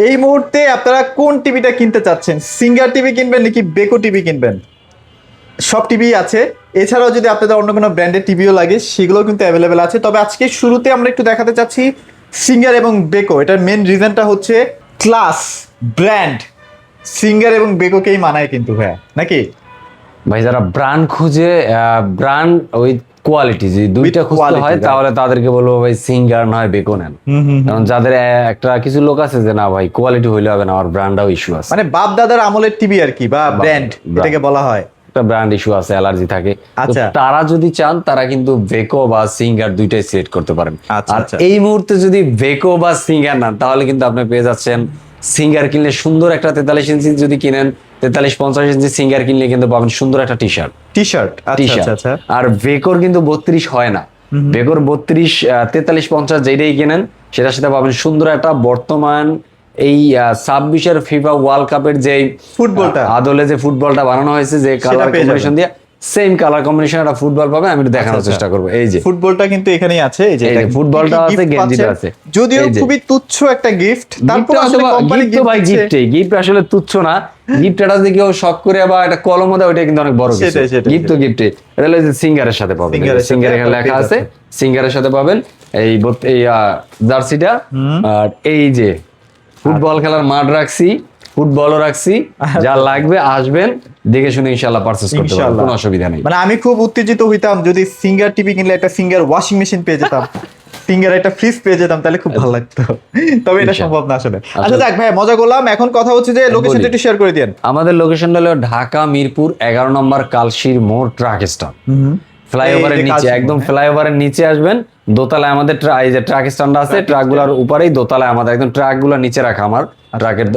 এই মুহূর্তে আপনারা কোন টিভিটা কিনতে চাচ্ছেন? সিঙ্গার টিভি কিনবেন নাকি বেকো টিভি কিনবেন? সব টিভি আছে। এছাড়াও যদি আপনাদের অন্য কোনো ব্র্যান্ডের টিভিও লাগে সেগুলো কিন্তু অ্যাভেলেবেল আছে। তবে আজকে শুরুতে আমরা একটু দেখাতে চাচ্ছি সিঙ্গার এবং বেকো। এটার মেন রিজনটা হচ্ছে ক্লাস, ব্র্যান্ড। সিঙ্গার এবং বেকোকেই মানায় কিন্তু ভাইয়া, নাকি? ভাই যারা ব্র্যান্ড খুঁজে, ব্র্যান্ড উইথ কোয়ালিটি, যদি দুইটা খুঁজতে হয় তাহলে তাদেরকে বলবো ভাই সিঙ্গার নয় বেকো নেন। কারণ যাদের একটা কিছু লোক আছে যে না ভাই কোয়ালিটি হইলে হবে না, আমার ব্র্যান্ডটাও ইস্যু আছে, মানে বাপ দাদার আমলের টিভি আর কি, বা ব্র্যান্ড এটাকে বলা হয়। একটা ব্র্যান্ড ইস্যু আছে, অ্যালার্জি থাকে। আচ্ছা। তারা যদি চান তারা কিন্তু বেকো বা সিঙ্গার দুইটাই সিলেক্ট করতে পারেন। আচ্ছা, আর আচ্ছা। এই মুহূর্তে যদি বেকো বা সিঙ্গার নেন তাহলে কিন্তু আপনি পেয়ে যাচ্ছেন সিঙ্গার কিনলে সুন্দর একটা 43 ইঞ্চি, যদি কিনেন 43-50 ইঞ্চি সিঙ্গার কিনলে কিন্তু পাবেন সুন্দর একটা টি শার্ট। আচ্ছা আচ্ছা। আর বেকোর কিন্তু 32 হয় না, বেকোর 32, 43-50 যেটাই কিনেন সেটার সাথে পাবেন সুন্দর একটা বর্তমান এই 26-এর ফিফা ওয়ার্ল্ড কাপের যে ফুটবলটা আদলে যে ফুটবলটা বানানো হয়েছে, যে কালার কম্বিনেশন দিয়ে সেম কালার কম্বিনেশন একটা ফুটবল পাবে। আমি একটু দেখানোর চেষ্টা করবো। এই যে ফুটবলটা কিন্তু এখানেই আছে, এই যে ফুটবলটা আছে, গেঞ্জিটা আছে, যদিও খুবই তুচ্ছ একটা গিফট। তারপর আসলে কোম্পানি গিফট, ভাই গিফট আসলে তুচ্ছ না। গিফটটা যদি কেউ শখ করে বা একটা কলমও দেয় ওটা কিন্তু অনেক বড় কিছু। গিফট তো গিফটে, এটা হলো যে সিঙ্গারের সাথে পাবেন, সিঙ্গার এখানে লেখা আছে, সিঙ্গারের সাথে পাবেন এই জার্সিটা। আর এই যে ফুটবল খেলার মাঠ রাখছি, ফুটবলও রাখছি, যা লাগবে আসবেন দেখে শুনে ইনশাআল্লাহ পারচেজ করতে পারবেন, কোনো অসুবিধা নেই। মানে আমি খুব উত্তেজিত হইতাম যদি সিঙ্গার টিভি কিনলে একটা সিঙ্গার ওয়াশিং মেশিন পেয়ে যেতাম, সিঙ্গার একটা ফ্রিজ পেয়ে যেতাম, তাহলে খুব ভালো লাগতো। তবে এটা সম্ভব না আসলে। আচ্ছা যাক ভাই, মজা করলাম। এখন কথা হচ্ছে যে লোকেশনটা একটু শেয়ার করে দেন। আমাদের লোকেশনটা হলো ঢাকা মিরপুর 11 নম্বর কালশির মোড় ট্রাক স্ট্যান্ড, ফ্লাইওভারের নিচে, একদম ফ্লাইওভারের নিচে আসবেন। দোতলায় আমাদের এই যে ট্রাক স্ট্যান্ড আছে, ট্রাকগুলোর উপরেই দোতলায় আমাদের, একদম ট্রাকগুলো নিচে রাখা আমার ট্রাকের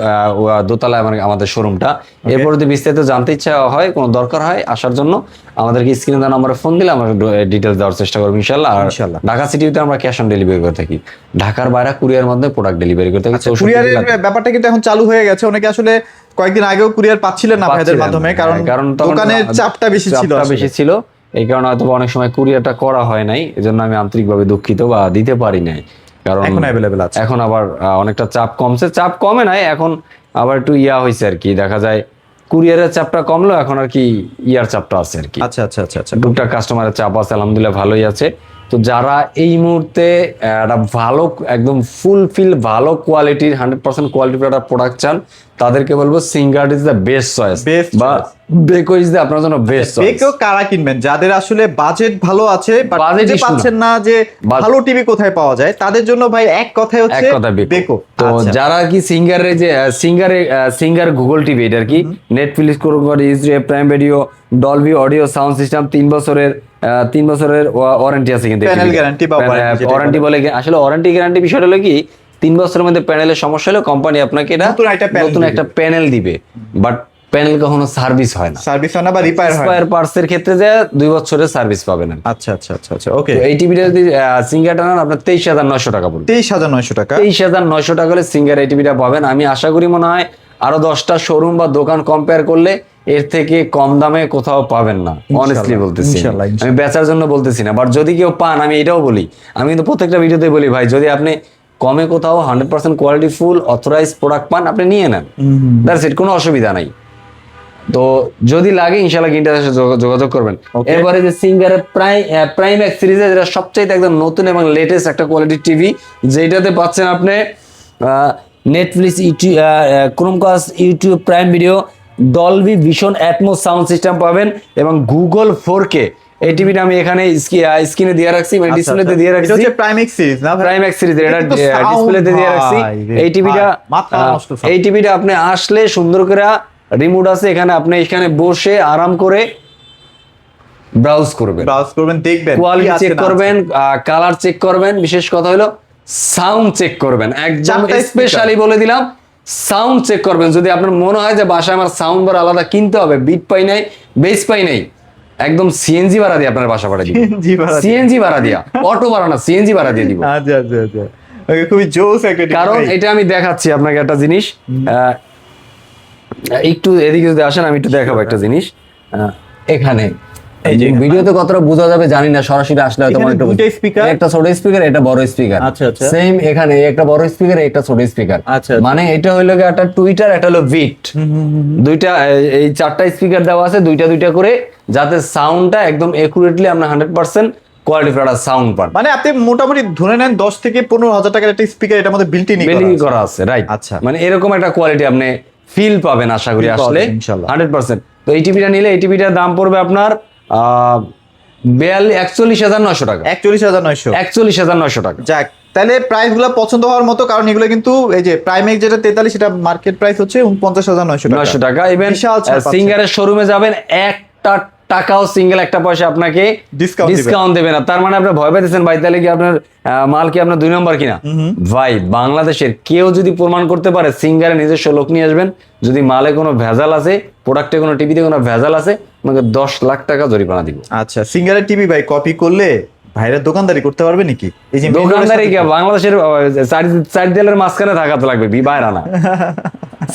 দোতলায় আমাদের শোরুমটা। এরপর যদি বিস্তারিত জানতে ইচ্ছা হয়, কোনো দরকার হয় আসার জন্য, আমাদেরকে স্ক্রিনে দেওয়া নম্বরে ফোন দিলে আমরা ডিটেলস দেওয়ার চেষ্টা করবো ইনশাআল্লাহ। আর ঢাকা সিটিতে আমরা ক্যাশ অন ডেলিভারি করে থাকি, ঢাকার বাইরে কুরিয়ার মাধ্যমে প্রোডাক্ট ডেলিভারি করে থাকি। কুরিয়ারের ব্যাপারটা কিন্তু এখন চালু হয়ে গেছে। অনেকে আসলে কয়েকদিন আগেও কুরিয়ার পাচ্ছিলেন না ভাইদের মাধ্যমে, কারণ দোকানের চাপটা বেশি ছিল। এই কারণে হয়তো অনেক সময় কুরিয়ারটা করা হয় নাই, এজন্য আমি আন্তরিকভাবে দুঃখিত বা দিতে পারি নাই। কারণ এখন অ্যাভেলেবল আছে, এখন আবার অনেকটা চাপ কমছে, চাপ কমে নাই, এখন আবার একটু হয়েছে আর কি, দেখা যায় কুরিয়ারের চাপটা কমলো, এখন আর কি চাপটা আছে আর কি। আচ্ছা আচ্ছা আচ্ছা আচ্ছা। টুকটাক কাস্টমারের চাপ আছে, আলহামদুলিল্লাহ ভালোই আছে। তো যারা এই মুহূর্তে একটা ভালো, একদম ফুলফিল ভালো কোয়ালিটির 100% কোয়ালিটির একটা প্রোডাক্ট চান, তাদেরকে বলবো singer is the best choice, বা বেকো ইজ দ্য আপনার জন্য বেস্ট চয়েস। বেকো কারা কিনবেন? যাদের আসলে বাজেট ভালো আছে, বাজেট পাচ্ছেন না যে ভালো টিভি কোথায় পাওয়া যায়, তাদের জন্য ভাই এক কথায় হচ্ছে বেকো। তো যারা কি সিঙ্গারের যে সিঙ্গার গুগল টিভি, এটা আর কি Netflix, prime video, Dolby audio sound system, 3 বছরের ওয়ারেন্টি আছে কিন্তু, প্যানেল গ্যারান্টি বা ওয়ারেন্টি বলে। আসলে ওয়ারেন্টি গ্যারান্টি বিষয়টা হলো কি, 3 বছরের মধ্যে প্যানেলের সমস্যা হলে কোম্পানি আপনাকে এটা নতুন একটা প্যানেল দিবে, বাট প্যানেল কখনো সার্ভিস হয় না, বা রিপেয়ার হয়। স্পেয়ার পার্টস এর ক্ষেত্রে যে 2 বছরের সার্ভিস পাবেন। আচ্ছা আচ্ছা আচ্ছা আচ্ছা, ওকে। এই টিভিটা যদি সিঙ্গারটা নেন আপনার 23,900 টাকা পড়বে। 23,900 টাকা, 23,900 টাকা হলে সিঙ্গার এই টিভিটা পাবেন। আমি আশা করি মনে হয় আরো 10টা শোরুম বা দোকান কম্পেয়ার করলে এর থেকে কম দামে কোথাও পাবেন না, অনেস্টলি বলতেছি। আমি বেচার জন্য বলতেছি না, বাট যদি কেউ পান, আমি এটাও বলি, আমি কিন্তু প্রত্যেকটা ভিডিওতে বলি ভাই, যদি আপনি কমে কোথাও 100% কোয়ালিটি ফুল অথরাইজ প্রোডাক্ট পান, আপনি নিয়ে নেন, দ্যাটস ইট, কোনো অসুবিধা নাই। তো যদি লাগে ইনশাআল্লাহ গিন্টার সাথে যোগাযোগ করবেন। এরপরে যে সিঙ্গারের প্রাইম এক্স সিরিজের যেটা সবচেয়ে একদম নতুন এবং লেটেস্ট একটা কোয়ালিটির টিভি, যেটাতে পাচ্ছেন আপনি Netflix, YouTube, Chromecast, YouTube, Prime video, Dolby vision Atmos sound system পাবেন, এবং গুগল 4K। এই টিভিটা আমি এখানে স্ক্রিনে দিয়ে রাখছি, মানে ডিসপ্লেতে দিয়ে রাখছি। এটা হচ্ছে প্রাইম এক্স সিরিজ না? প্রাইম এক্স সিরিজ, এটা ডিসপ্লেতে দিয়ে রাখছি। এই টিভিটা আপনি আসলে সুন্দর করে রিমোট আছে এখানে, আপনি এখানে বসে আরাম করে ব্রাউজ করবেন, দেখবেন, কোয়ালিটি চেক করবেন, কালার চেক করবেন, বিশেষ কথা হলো সাউন্ড চেক করবেন। একদম স্পেশালি বলে দিলাম, সাউন্ড চেক করবেন। যদি আপনার মনে হয় যে বাসায় আমার সাউন্ড বার আলাদা কিনতে হবে, বিট পাই নাই, বেস পাই নাই, একদম সিএনজি ভাড়া দিয়ে আপনার বাসা ভাড়া দিব, সিএনজি ভাড়া দিয়া, অটো ভাড়া না, সিএনজি ভাড়া দিয়ে দিব। আচ্ছা আচ্ছা আচ্ছা, খুবই জোস একটা। কারণ এটা আমি দেখাচ্ছি আপনাকে একটা জিনিস, একটু এদিকে যদি আসেন আমি একটু দেখাবো একটা জিনিস। এখানে এই যে ভিডিওতে কতটা বোঝা যাবে জানি না, সরাসরি আসলে হয়তো এখানে একটু দুইটা স্পিকার, একটা ছোট স্পিকার, এটা বড় স্পিকার। আচ্ছা আচ্ছা সেম এখানে একটা বড় স্পিকার, একটা ছোট স্পিকার। আচ্ছা মানে এটা হইলো গিয়ে একটা টুইটার, এটা হলো বিট, দুইটা এই চারটা স্পিকার দেওয়া আছে, দুইটা দুইটা করে, যাতে সাউন্ডটা একদম একুরেটলি আমরা 100% কোয়ালিটি একটা সাউন্ড পান। মানে আপনি মোটামুটি ধরে নেন 10 থেকে 15,000 টাকার একটা স্পিকার এটার মধ্যে বিল্ট বিল্ডিং করা আছে, রাইট। আচ্ছা, মানে এরকম একটা কোয়ালিটি আপনি ফিল পাবেন আশা করি Feel আসলে পাবেন ইনশাআল্লাহ। 100%। তো এই টিভিটা নিলে এই টিভিটার দাম পড়বে আপনার 41,900 টাকা। 41,900 41,900 টাকা। যাক, তাহলে প্রাইস গুলো পছন্দ হওয়ার মতো, কারণ এগুলো কিন্তু এই যে প্রাইমেক্স যেটা 43 সেটা মার্কেট প্রাইস হচ্ছে 49,900 টাকা। 900 টাকা। ইভেন বিশাল ছাড় পাচ্ছেন। সিঙ্গারের শোরুমে যাবেন, একটা টাকাও সিঙ্গেল একটা পয়সা আপনাকে ডিসকাউন্ট দেবে না। তার মানে আপনি ভয় পাইতেছেন ভাই তাহলে কি আপনার মাল কি আপনার 2 নম্বর কিনা? ভাই বাংলাদেশের কেউ যদি প্রমাণ করতে পারে সিঙ্গারে নিজস্ব লোক নিয়ে আসবেন, যদি মালে কোনো ভেজাল আছে, প্রোডাক্টে কোনো টিভিতে কোনো ভেজাল আছে, আপনাকে 10 লাখ টাকা জরিমানা দিব। আচ্ছা, সিঙ্গারের টিভি ভাই কপি করলে ভাইরা দোকানদারি করতে পারবে নাকি? এই যে দোকানদারি কি বাংলাদেশের চার দেয়ালের মাঝখানে থাকা তো লাগবে, বাইরে না।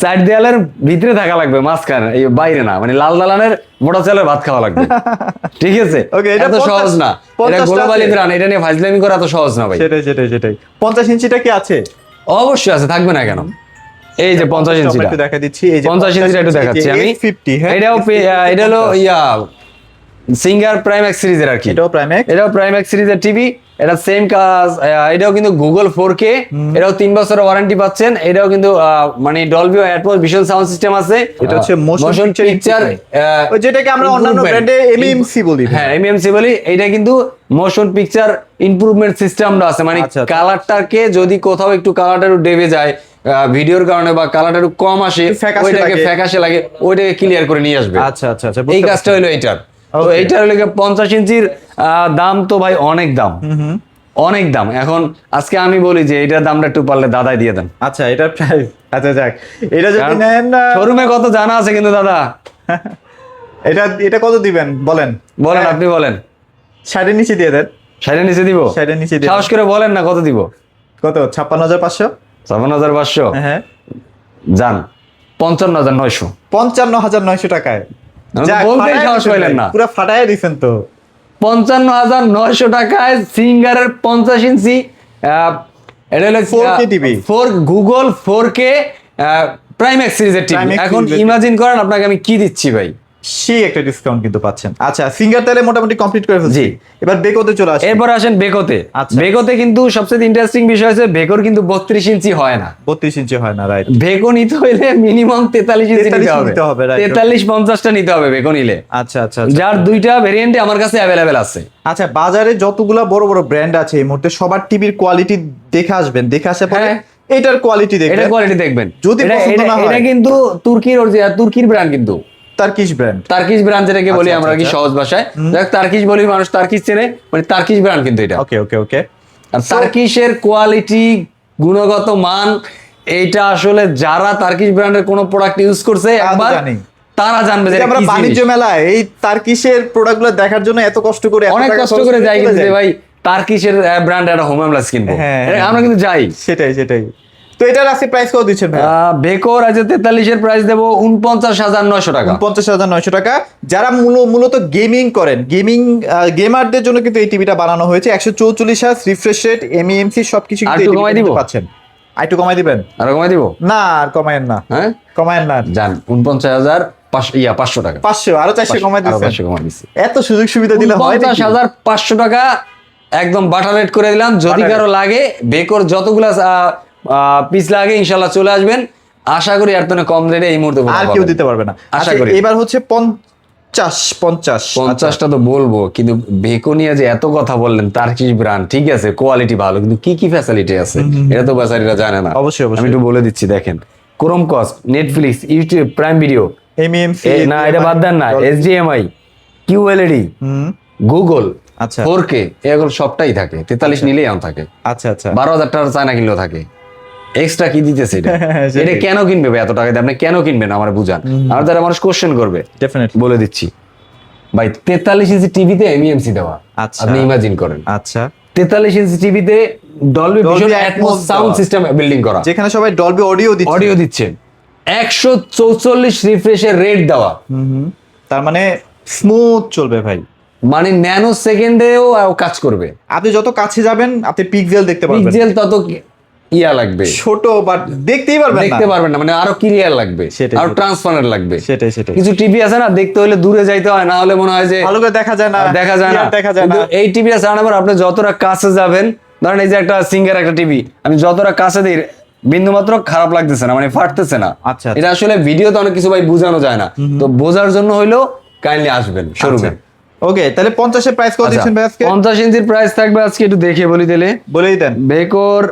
চার দেয়ালের ভিতরে থাকা লাগবে, মাঝখানে, এই বাইরে না। মানে লাল দালানের মোটা চালের ভাত খাওয়া লাগবে, ঠিক আছে? Okay, এটা এত সহজ না, এটা 50 গ্লোবালি আছে। ব্র্যান্ড, এটা নিয়ে ফাজলামি করা এত সহজ না ভাই। সেটাই 50 ইঞ্চিটা কি আছে? অবশ্যই আছে, থাকবে না কেন? এই যে 50 ইঞ্চিটা একটু দেখা দিচ্ছি, এই যে 50 ইঞ্চিটা একটু দেখাচ্ছি আমি। 50, হ্যাঁ, এটাও এটা হলো সিঙ্গার প্রাইম্যাক্স সিরিজের আর কি। এটাও প্রাইমেক্স, এটাও প্রাইম্যাক্স সিরিজের টিভি, এটা সেম কাজ। এটাও কিন্তু গুগল 4K, এটাও 3 বছরের ওয়ারেন্টি পাচ্ছেন। এটাও কিন্তু মানে Dolby atoms vision sound system আছে। এটা হচ্ছে মোশন পিকচার, ওই যেটাকে আমরা অন্যান্য ব্র্যান্ডে এমএমসি বলি। হ্যাঁ, এমএমসি বলি। এটা কিন্তু মোশন পিকচার ইমপ্রুভমেন্ট সিস্টেমটা আছে। মানে আচ্ছা, আচ্ছা। কালারটাকে যদি কোথাও একটু কালারটা একটু ডেবে যায় ভিডিওর কারণে, বা কালারটা একটু কম আসে, ফ্যাকাশে ওইটাকে লাগে। ফ্যাকাশে লাগে, ওইটাকে ক্লিয়ার করে নিয়ে আসবে। আচ্ছা আচ্ছা আচ্ছা, এই কাজটা হলো এইটার। তো Okay. এইটা হলো 50 ইঞ্চির দাম তো ভাই অনেক দাম, অনেক দাম। এখন আজকে আমি বলি যে এটার দামটা একটু পারলে দাদাই দিয়ে দেন। আচ্ছা, এটা প্রাইস, আচ্ছা যাক, এটা যদি নেন শোরুমে কত জানা আছে কিন্তু দাদা। এটা কত দিবেন বলেন? বলেন, আপনি বলেন। 60 নিচে দিয়ে দেন। 60 নিচে দিব? 60 নিচে দিয়ে সাহস করে বলেন না, কত দিব? কত? 56,500। 57,500? হ্যাঁ, যান 55,900। 55,900 টাকায়। যাক, বলতেই ফাটায় সাহস দিছেন পাইলেন ভাই, না। পুরো ফাটায় দিছেন তো। 55,900 টাকায় সিঙ্গারের 50 ইঞ্চি, এটা হলো 4K TV, গুগল 4K প্রাইম্যাক্স সিরিজের টিভি। Primax এখন series এর ইমাজিন করেন আপনাকে আমি কি দিচ্ছি ভাই। সেই একটা ডিসকাউন্ট কিন্তু পাচ্ছেন। আচ্ছা, সিঙ্গার তাহলে মোটামুটি কমপ্লিট করে ফেলছি, জি। এবার বেকোতে চলে আসি। এরপর আসেন বেকোতে। আচ্ছা। বেকোতে কিন্তু সবচেয়ে ইন্টারেস্টিং বিষয় হচ্ছে বেকোর কিন্তু 32 ইঞ্চি হয় না। 32 ইঞ্চি হয় না, রাইট। বেকো নিতে হইলে মিনিমাম 43 ইঞ্চি 43 নিতে হবে, right. 43-50টা নিতে হবে বেকো নিলে। আচ্ছা আচ্ছা যার দুইটা ভেরিয়েন্টে আমার কাছে অ্যাভেলেবেল আছে। আচ্ছা, বাজারে যতগুলা বড় বড় ব্র্যান্ড আছে এই মুহূর্তে সবার টিভির কোয়ালিটি দেখে আসবেন, দেখে আসে পরে হ্যাঁ। এটার কোয়ালিটি এটা দেখবেন। কোয়ালিটি দেখবেন। যদি এটা পছন্দ না হয়- এটা কিন্তু তুর্কির ব্র্যান্ড, কিন্তু টার্কিশ ব্র্যান্ড। তার্কিশ ব্র্যান্ড যেটাকে বলি আচ্ছা, আমরা কি আচ্ছা। সহজ ভাষায়, দেখ তার্কিশ বলি, মানুষ তার্কিশ চেনে, মানে তার্কিশ ব্র্যান্ড কিন্তু এটা। ওকে ওকে ওকে। আর তার্কিশের কোয়ালিটি, গুণগত মান, এইটা আসলে যারা তার্কিশ ব্র্যান্ডের কোনো প্রোডাক্ট ইউজ করছে একবার, জানি। তারা জানবে যে যে এটা আমরা কি জিনিস। বাণিজ্য মেলায় এই টার্কিশের প্রোডাক্টগুলো দেখার জন্য এত কষ্ট করে, এত অনেক টাকা কষ্ট খরচ করে যাই চলে কিন্তু যে যায়। ভাই তার্কিশের ব্র্যান্ড একটা হোম অ্যাপ্লায়েন্স কিনবো, হ্যাঁ, এটা হ্যাঁ। আমরা কিন্তু যাই। সেটাই। তো এটার আছে প্রাইস কত দিচ্ছেন ভাই? বেকোর আছে 43 এর প্রাইস দেবো 49,900 টাকা। 49,900 টাকা। যারা মূলত গেমিং করেন, গেমারদের জন্য কিন্তু এই টিভিটা বানানো হয়েছে। 144 হার্জ রিফ্রেশ রেট, এমইএমসি সবকিছু কিন্তু আর একটু কমাই দিব? পাচ্ছেন। আর একটু কমাই দিবেন? আর কমাই দিব না, আর কমায়েন না, হ্যাঁ, কমায়েন না। জান 49,500 টাকা। 500, আরো 400 কমাই দিচ্ছেন। 500 কমাই দিছি। এত সুযোগ সুবিধা দিলে হয় নাকি? 50,500 টাকা একদম বাটার রেট করে দিলাম। যদি Butter কারো লাগে, বেকোর যতগুলা পিস লাগে ইনশাল্লাহ চলে আসবেন। আশা করি এর থেকে কম রেটে এই মুহূর্তে আর কেউ দিতে পারবে না। আশা আচ্ছা, করি। এবার হচ্ছে 50। 50টা তো বলবো, কিন্তু বেকো নিয়ে যে এত কথা বললেন, তার্কিশ ব্র্যান্ড ঠিক আছে, কোয়ালিটি ভালো, কিন্তু কি কি ফ্যাসিলিটি আছে এটা তো বেচারিরা জানে না। অবশ্যই। আমি একটু বলে দিচ্ছি, দেখেন Chromecast, Netflix, YouTube, Prime Video, MEMC না এটা বাদ দেন না, HDMI, QLED, গুগল, আচ্ছা 4K, এগুলো সবটাই থাকে। 43 নিলেই আম থাকে। আচ্ছা আচ্ছা। 12,000 টাকা চায়না কিনলেও থাকে। এক্সট্রা কি দিতেছে এটা? সেটাই। এটা কেন কিনবে ভাই এত টাকা দিয়ে? আপনি কেন কিনবেন আমার বুঝান। আর যারা মানুষ কোশ্চেন করবে, ডেফিনেটলি। বলে দিচ্ছি ভাই, 43 ইঞ্চি টিভিতে এমইএমসি দেওয়া। আচ্ছা। আপনি ইমাজিন করেন আচ্ছা, 43 ইঞ্চি টিভিতে Dolby vision atoms sound system building করা, যেখানে সবাই ডলবি অডিও দিচ্ছে। অডিও দিচ্ছে, 144 রিফ্রেশের রেট দেওয়া। তার মানে স্মুথ চলবে ভাই। মানে ন্যানো সেকেন্ডেও কাজ করবে। আপনি যত কাছে যাবেন আপনি পিক্সেল দেখতে পারবেন, পিক্সেল তত ইয়া লাগবে, ছোট বাট দেখতেই পারবেন না, দেখতে পারবেন না, মানে আরো ক্লিয়ার লাগবে, সেটাই, আরো সেটাই। ট্রান্সপারেন্ট লাগবে। সেটাই সেটাই, কিছু টিভি আছে না, দেখতে হলে দূরে যাইতে হয়, না হলে মনে হয় যে ভালো করে দেখা যায় না, দেখা যায় না, clear দেখা যায় না। কিন্তু এই টিভি আছে আনাবার আপনি যতটা কাছে যাবেন, ধরেন এই যে একটা সিঙ্গার একটা টিভি, আমি যতটা কাছে দিই বিন্দু মাত্র খারাপ লাগতেছে না, মানে ফাটতেছে না। আচ্ছা, এটা আসলে ভিডিওতে অনেক কিছু ভাই বোঝানো যায় না, তো বোঝার জন্য হইলেও কাইন্ডলি আসবেন শোরুমে। ওকে, তাহলে 50 এর প্রাইস কত দিচ্ছেন ভাই আজকে? 50 ইঞ্চির প্রাইস থাকবে আজকে একটু দেখে বলি তাহলে, বলেই দেন। বেকর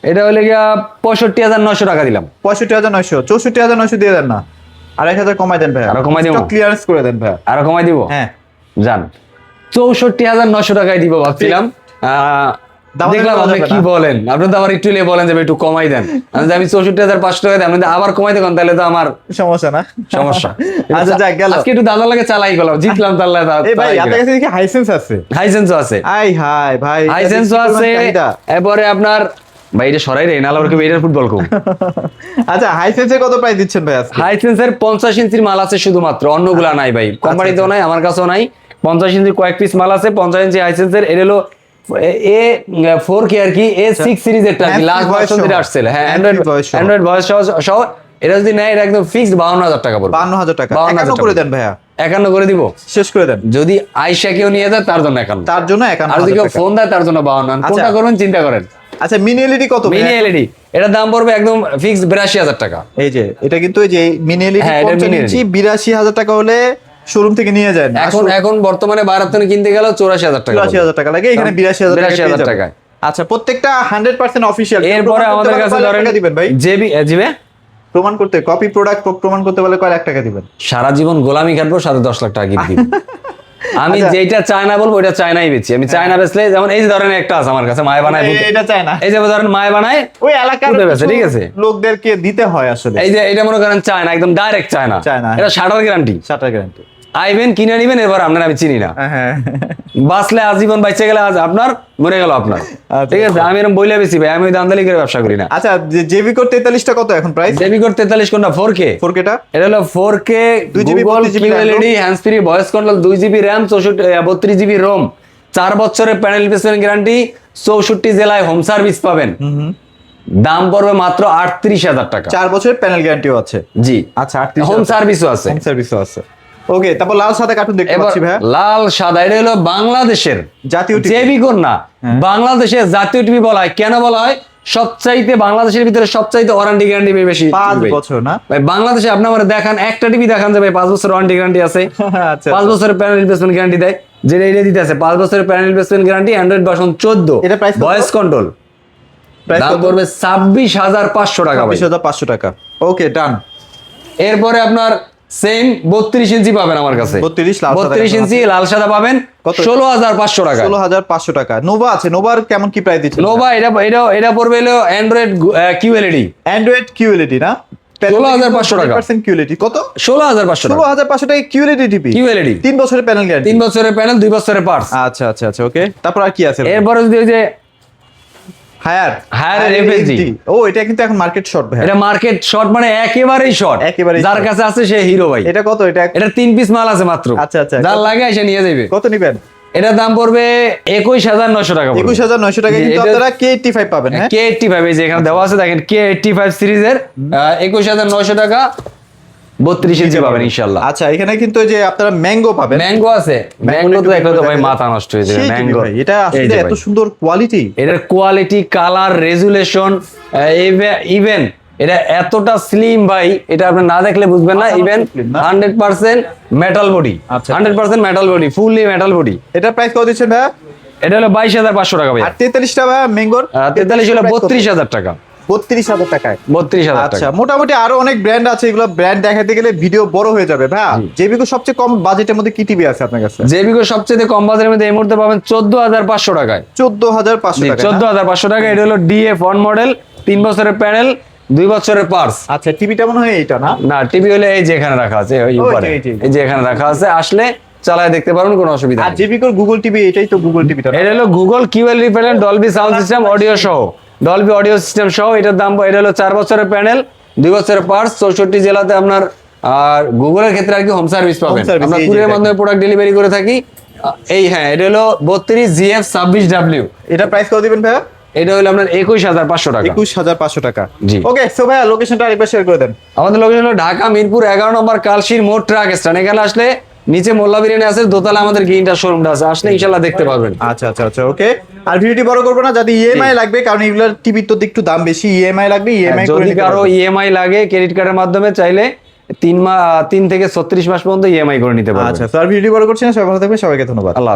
এটা হলে গিয়া 65,900 টাকা দিলাম। 65,900, 64,900 দিয়ে দেন না, আর 1,000 কমাই দেন ভাই, আরো কমাই দেবো? ক্লিয়ারেন্স করে দেন ভাই। আরো কমাই দিব? হ্যাঁ, জান 64,900 টাকায় দিব ভাবছিলাম। দামাদামি দেখলাম করা আপনি যাবে কি না। বলেন, আপনি তো আবার একটু এলে বলেন যে ভাই একটু কমাই দেন, আমি 64,500 টাকা দেন, আপনি আবার কমাই দেন তাহলে তো আমার সমস্যা না, সমস্যা। আচ্ছা যাক গেল। আজকে একটু দাদা লাগে চালাই গেলাম, জিতলাম তাহলে এই ভাই আপনার কাছে দেখি হাইসেন্স আছে? হাইসেন্সও আছে, আই হাই ভাই, হাইসেন্সও আছে। এরপরে আপনার ভাই এটা সরাই রে, নালা ওরকম এটার ফুটবল খুব। আচ্ছা, হাইসেন্সের কত প্রাইস দিচ্ছেন ভাই আজকে? হাইসেন্সের 50 ইঞ্চির মাল আছে শুধুমাত্র, অন্যগুলা নাই ভাই, কোম্পানিতেও নাই, আমার কাছেও নাই। 50 ইঞ্চির কয়েক পিস মাল আছে, 50 ইঞ্চি হাইসেন্সের। এটা হলো A4 আর কি, A6 সিরিজেরটা আর কি, লাস্ট ভার্সন যেটা আসছে। হ্যাঁ, অ্যান্ড্রয়েড ভয়েস সহ এটা যদি নেয় এটা একদম ফিক্সড 52,000 টাকা পড়বে। 52,000 টাকা, 52,000 51 করে দেন ভাইয়া, 51 করে দিব, শেষ করে দেন। যদি আয়শা কেউ নিয়ে যায় তার জন্য 51, তার জন্য 51,000 আর যদি কেউ টাকা। ফোন দেয় তার জন্য 52। কোনটা করবেন চিন্তা করেন। আচ্ছা, মিনি এলইডি কত ভাই? মিনি এলইডি এটার দাম পড়বে একদম ফিক্সড 82,000 টাকা। এই যে এটা কিন্তু এই যে মিনি এলইডি হ্যাঁ, এটা 50 mini ইঞ্চি 82,000 টাকা হলে শোরুম থেকে নিয়ে যায় না, এখন বর্তমানে বারাতনে কিনতে গেল 84,000 টাকা, 84,000 টাকা লাগে, এখানে 82,000 টাকা 82,000 পেয়ে টাকায়। যাবেন। আচ্ছা, প্রত্যেকটা 100% অফিশিয়াল। এরপরে আমাদের কাছে ধরেন দিবেন ভাই, জিবে প্রমাণ করতে, কপি প্রোডাক্ট প্রমাণ করতে বলে কয় লাখ টাকা দিবেন? সারা জীবন গোলামি খাটবো, সাথে 10 লাখ টাকা গিফট দিব। আমি আচ্ছা। যেটা চায়না বলবো ওইটা চায়নাই বেচি। আমি চায়না বেচলে যেমন এই যে ধরেন একটা আছে আমার কাছে, মায় বানায় ভূতে। এটা চায় না, এই যে ধরেন মায় বানায় ওই এলাকার ভূতে বেচে, ঠিক আছে? লোকদেরকে দিতে হয় আসলে। এই যে এটা মনে করেন চায়না, একদম ডাইরেক্ট চায়না, চায়না। এটা শাটার গ্যারান্টি, শাটার গ্যারান্টি। আইবেন কিনে নিবেন, এরপর আপনার আমি চিনি না, হ্যাঁ, বাঁচলে আজীবন, বাইচে গেলে আজ আপনার, মরে গেল আপনার, আচ্ছা। ঠিক আছে? আমি এরকম বইলে বেশি ভাই, আমি ওই দান্দালি করে ব্যবসা করি না। আচ্ছা, জেবিকো 43টা কত এখন প্রাইস? জেবিকোর 43 কোনটা 4K? 4K টা এটা হলো 4K 2GB, Google 32GB QLED hands free voice control, 2GB RAM, 32GB ROM, 4 বছরের প্যানেল রিপ্লেসমেন্ট গ্যারান্টি, 64 জেলায় হোম সার্ভিস পাবেন। দাম পড়বে মাত্র 38,000 টাকা। 4 বছরের প্যানেল গ্যারান্টিও আছে। জি, আচ্ছা, 38 হোম সার্ভিসও আছে। হোম সার্ভিসও আছে। ওকে, তারপর লাল সাদা কার্টুন দেখতে এবার পাচ্ছি ভাই, লাল সাদা, এটা হলো বাংলাদেশের জাতীয় টিভি। জেবিকোর না, বাংলাদেশের জাতীয় টিভি বলা হয়। কেন বলা হয়? সবচাইতে বাংলাদেশের ভিতরে সবচাইতে ওয়ারেন্টি গ্যারান্টি বেশি 5 ভাই। বছর না? ভাই বাংলাদেশে আপনি আমার দেখান একটা টিভি দেখান যে ভাই 5 বছর ওয়ারেন্টি গ্যারান্টি আছে, আচ্ছা, 5 বছরের প্যানেল রিপ্লেসমেন্ট গ্যারান্টি দেয়, যেটা এটা দিতে আছে 5 বছরের panel replacement guarantee, Android version 14, এটা প্রাইস কত? ভয়েস কন্ট্রোল, প্রাইস দাম পড়বে 26,500 টাকা ভাই। 26,500 টাকা। ওকে, ডান। এরপরে আপনার সেম 32 ইঞ্চি পাবেন আমার কাছে, 32 লাল সাদা 32 ইঞ্চি লাল সাদা পাবেন কত? 16,500 টাকা। 16,500 টাকা। নোভা আছে, নোভার কেমন কি প্রাইস দিচ্ছেন? নোভা এটা পড়বে হলো অ্যান্ড্রয়েড QLED, অ্যান্ড্রয়েড কিউএলইডি না? 16,500 টাকা। 100% কিউএলইডি কত? 16,500 টাকা 16,500 টাকা কিউএলইডি টিভি, QLED, 3 বছরের প্যানেল গ্যারান্টি। 3 বছরের প্যানেল, 2 বছরের পার্টস। আচ্ছা আচ্ছা আচ্ছা, ওকে। তারপর আর কি আছে? এরপরে যদি ওই যে হায়ার FHD, ও এটা কিন্তু এখন মার্কেট শর্ট ভাই। এটা মার্কেট শর্ট, মানে একেবারেই শর্ট, একেবারেই যার short। কাছে আছে সে হিরো ভাই। এটা কত? এটা 3 পিস মাল আছে মাত্র, আচ্ছা, আচ্ছা। যার লাগে এসে নিয়ে যাবে। কত নিবেন? এটার দাম পড়বে 21,900 টাকা। 21,900 টাকা, জি, কিন্তু এটা- আপনারা K85 পাবেন। হ্যাঁ, K85 এই যে এখানে দেওয়া আছে দেখেন, K85 সিরিজের 21,900 টাকা, 32 ইঞ্চি পাবেন ইনশাআল্লাহ। আচ্ছা, এখানে কিন্তু ওই যে আপনারা ম্যাঙ্গো পাবেন। ম্যাঙ্গো আছে, ম্যাঙ্গো তো একটা তো ভাই মাথা নষ্ট হয়ে যাবে। সেই টিভি ম্যাঙ্গো ভাই, এটা আসলে এত সুন্দর কোয়ালিটি। এটার কোয়ালিটি, কালার, রেজুলেশন, ইভেন এটা এতটা স্লিম ভাই, এটা আপনি না দেখলে বুঝবেন না। মাথা নষ্ট ইভেন slim না? 100% মেটাল বডি, আচ্ছা। 100% metal body, fully metal body. এটা প্রাইস কত দিচ্ছেন ভাই? এটা হলো 22,500 টাকা ভাই। আর 43টা ভাই ম্যাঙ্গোর 43 হলো 32,000 টাকা। 32,000 টাকায়। 32,000 আচ্ছা, টাকা। মোটামুটি আরো অনেক ব্র্যান্ড আছে, এগুলো ব্র্যান্ড দেখাতে গেলে ভিডিও বড় হয়ে যাবে ভাই। জেবিকো সবচেয়ে কম বাজেটের মধ্যে কি টিভি আছে আপনার কাছে? জেবিকো সবচেয়ে কম বাজারের মধ্যে এই মুহূর্তে পাবেন 14,500 টাকায়। 14,500 টাকা। 14,500 টাকা। এটা হলো DF1 মডেল, 3 বছরের প্যানেল, 2 বছরের পার্স। আচ্ছা, টিভিটা মনে হয় এইটা না? না, টিভি হলে এই যে এখানে রাখা আছে, ওই উপরে এই যে এখানে রাখা আছে, আসলে চালায় দেখতে পারবেন, কোনো অসুবিধা আর নেই। জেবিকোর গুগল টিভি, এটাই তো গুগল টিভিটা। এটা হলো Google QLED panel, Dolby sound system, audio সহ, ডলবি অডিও সিস্টেম সহ। এটার দাম, এটা হলো 4 বছরের প্যানেল, 2 বছরের পার্স, 64 জেলাতে আপনার। আর গুগলের ক্ষেত্রে আর কি হোম সার্ভিস পাবেন, service, আমরা এই যে কুরিয়ার দেখেন। মাধ্যমে প্রোডাক্ট ডেলিভারি করে থাকি। এই হ্যাঁ, এটা হলো 32GF26W। এটা প্রাইস কত দিবেন ভাইয়া? এটা হলো আপনার 21,500 টাকা। 21,500 টাকা। জি। ওকে, সো ভাইয়া লোকেশনটা আরেকবার শেয়ার করে দেন। আমাদের লোকেশন হলো ঢাকা মিরপুর 11 নম্বর কালশির মোড় ট্রাক স্ট্যান্ড। এখানে আসলে নিচে মোল্লা বিরিয়ানি আছে, দোতলা আমাদের গ্রিনটা শোরুমটা আছে, আসলে ইনশাল্লাহ দেখতে পারবেন। আচ্ছা আচ্ছা আচ্ছা, ওকে। আর ভিডিওটি বড় করবো না, যাদের ইএমআই লাগবে, কারণ এগুলোর টিভির তো একটু দাম বেশি, ইএমআই লাগবে, ইএমআই করে যদি নিতে কারো পারবেন। ইএমআই লাগে ক্রেডিট কার্ডের মাধ্যমে চাইলে 3 থেকে 36 মাস পর্যন্ত ইএমআই করে নিতে পারবেন। আচ্ছা, তো আর ভিডিও বড় করছি না, সবাই ভালো থাকবে, সবাইকে ধন্যবাদ। আল্লাহ